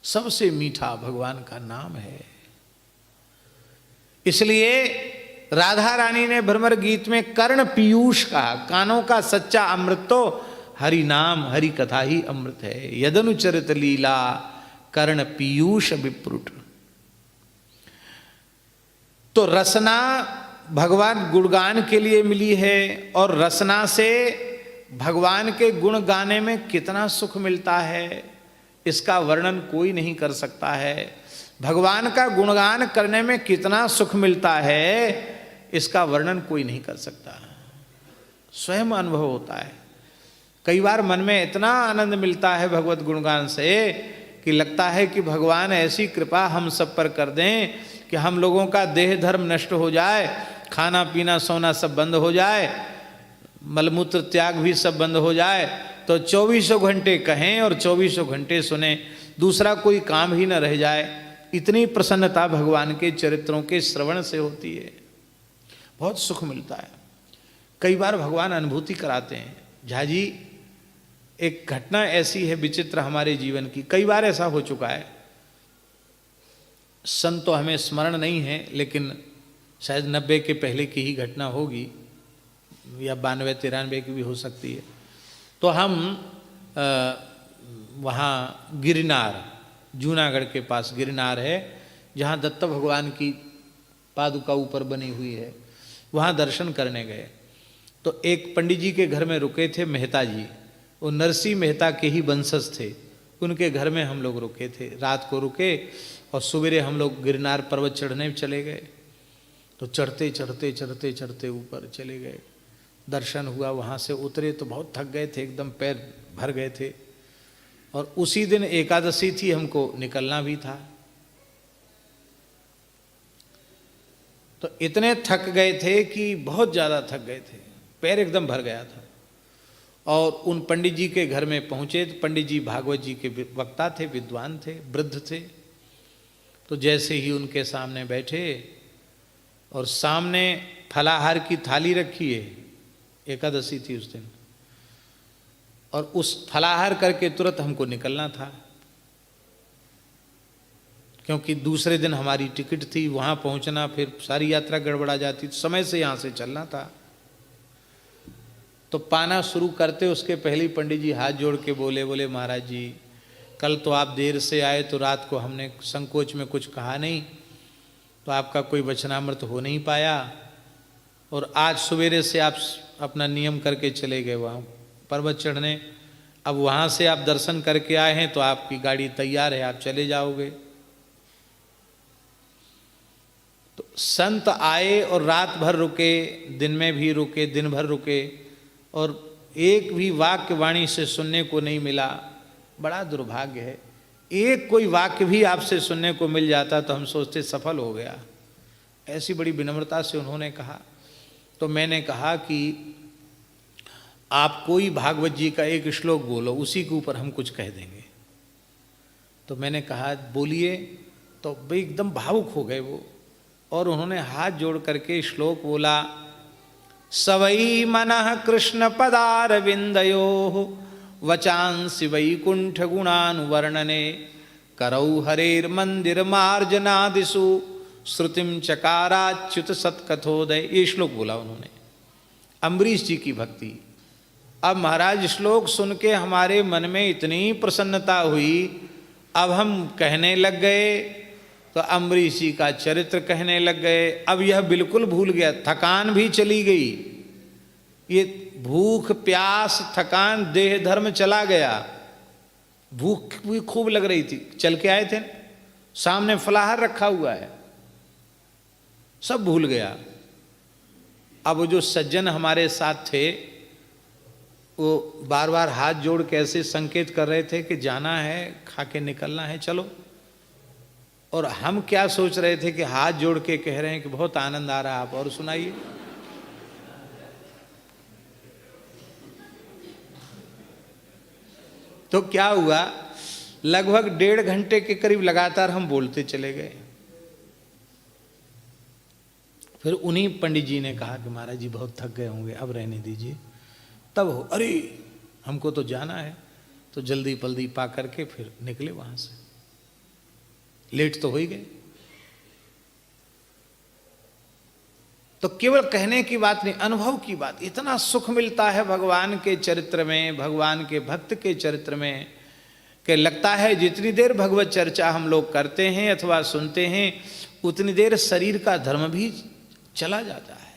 सबसे मीठा भगवान का नाम है। इसलिए राधा रानी ने भ्रमर गीत में कर्ण पीयूष कहा, कानों का सच्चा अमृत तो हरि नाम हरि कथा ही अमृत है। यदनुचरित लीला कर्ण पीयूष विप्रुट। तो रसना भगवान गुणगान के लिए मिली है, और रसना से भगवान के गुण गाने में कितना सुख मिलता है इसका वर्णन कोई नहीं कर सकता है। भगवान का गुणगान करने में कितना सुख मिलता है इसका वर्णन कोई नहीं कर सकता, स्वयं अनुभव होता है। कई बार मन में इतना आनंद मिलता है भगवत गुणगान से कि लगता है कि भगवान ऐसी कृपा हम सब पर कर दें कि हम लोगों का देह धर्म नष्ट हो जाए, खाना पीना सोना सब बंद हो जाए, मलमूत्र त्याग भी सब बंद हो जाए, तो 24 घंटे कहें और 24 घंटे सुने, दूसरा कोई काम ही न रह जाए। इतनी प्रसन्नता भगवान के चरित्रों के श्रवण से होती है, बहुत सुख मिलता है। कई बार भगवान अनुभूति कराते हैं। झाजी, एक घटना ऐसी है विचित्र हमारे जीवन की, कई बार ऐसा हो चुका है, सन तो हमें स्मरण नहीं है, लेकिन शायद 90 के पहले की ही घटना होगी, या 92-93 की भी हो सकती है। तो हम वहाँ गिरनार, जूनागढ़ के पास गिरनार है जहाँ दत्त भगवान की पादुका ऊपर बनी हुई है, वहाँ दर्शन करने गए। तो एक पंडित जी के घर में रुके थे, मेहता जी, वो नरसिंह मेहता के ही वंशज थे, उनके घर में हम लोग रुके थे। रात को रुके और सवेरे हम लोग गिरनार पर्वत चढ़ने चले गए। तो चढ़ते चढ़ते चढ़ते चढ़ते ऊपर चले गए, दर्शन हुआ। वहाँ से उतरे तो बहुत थक गए थे, एकदम पैर भर गए थे, और उसी दिन एकादशी थी, हमको निकलना भी था। तो इतने थक गए थे कि बहुत ज़्यादा थक गए थे, पैर एकदम भर गया था। और उन पंडित जी के घर में पहुँचे। तो पंडित जी भागवत जी के वक्ता थे, विद्वान थे, वृद्ध थे। तो जैसे ही उनके सामने बैठे और सामने फलाहार की थाली रखी है, एकादशी थी उस दिन, और उस फलाहार करके तुरंत हमको निकलना था, क्योंकि दूसरे दिन हमारी टिकट थी, वहाँ पहुँचना, फिर सारी यात्रा गड़बड़ा जाती, तो समय से यहाँ से चलना था। तो पाना शुरू करते उसके पहले ही पंडित जी हाथ जोड़ के बोले महाराज जी, कल तो आप देर से आए, तो रात को हमने संकोच में कुछ कहा नहीं, तो आपका कोई वचनामृत हो नहीं पाया, और आज सवेरे से आप अपना नियम करके चले गए वहाँ पर्वत चढ़ने। अब वहाँ से आप दर्शन करके आए हैं, तो आपकी गाड़ी तैयार है, आप चले जाओगे। तो संत आए और रात भर रुके, दिन में भी रुके, दिन भर रुके, और एक भी वाक्य वाणी से सुनने को नहीं मिला। बड़ा दुर्भाग्य है। एक कोई वाक्य भी आपसे सुनने को मिल जाता तो हम सोचते सफल हो गया। ऐसी बड़ी विनम्रता से उन्होंने कहा। तो मैंने कहा कि आप कोई भागवत जी का एक श्लोक बोलो, उसी के ऊपर हम कुछ कह देंगे। तो मैंने कहा बोलिए। तो भाई एकदम भावुक हो गए वो, और उन्होंने हाथ जोड़ करके श्लोक बोला, सवई मनः कृष्ण पदारविंदयो वचांसि वैकुंठ गुणानुवर्णने करौ हरेर मंदिर मार्जनादिषु श्रुतिम चकाराच्युत सत्कथोदय। ये श्लोक बोला उन्होंने, अम्बरीश जी की भक्ति। अब महाराज श्लोक सुन के हमारे मन में इतनी प्रसन्नता हुई, अब हम कहने लग गए, तो अम्बरीश जी का चरित्र कहने लग गए। अब यह बिल्कुल भूल गया, थकान भी चली गई, ये भूख प्यास थकान देह धर्म चला गया। भूख भी खूब लग रही थी, चल के आए थे, सामने फलाहार रखा हुआ है, सब भूल गया। अब जो सज्जन हमारे साथ थे वो बार बार हाथ जोड़ के ऐसे संकेत कर रहे थे कि जाना है, खा के निकलना है, चलो। और हम क्या सोच रहे थे कि हाथ जोड़ के कह रहे हैं कि बहुत आनंद आ रहा है, आप और सुनाइए। तो क्या हुआ, लगभग 1.5 घंटे के करीब लगातार हम बोलते चले गए। फिर उन्हीं पंडित जी ने कहा कि महाराज जी बहुत थक गए होंगे, अब रहने दीजिए। तब हो, अरे हमको तो जाना है, तो जल्दी पल्दी पा करके फिर निकले वहाँ से। लेट तो हो ही गए। तो केवल कहने की बात नहीं, अनुभव की बात। इतना सुख मिलता है भगवान के चरित्र में, भगवान के भक्त के चरित्र में, कि लगता है जितनी देर भगवत चर्चा हम लोग करते हैं अथवा सुनते हैं, उतनी देर शरीर का धर्म भी चला जाता है।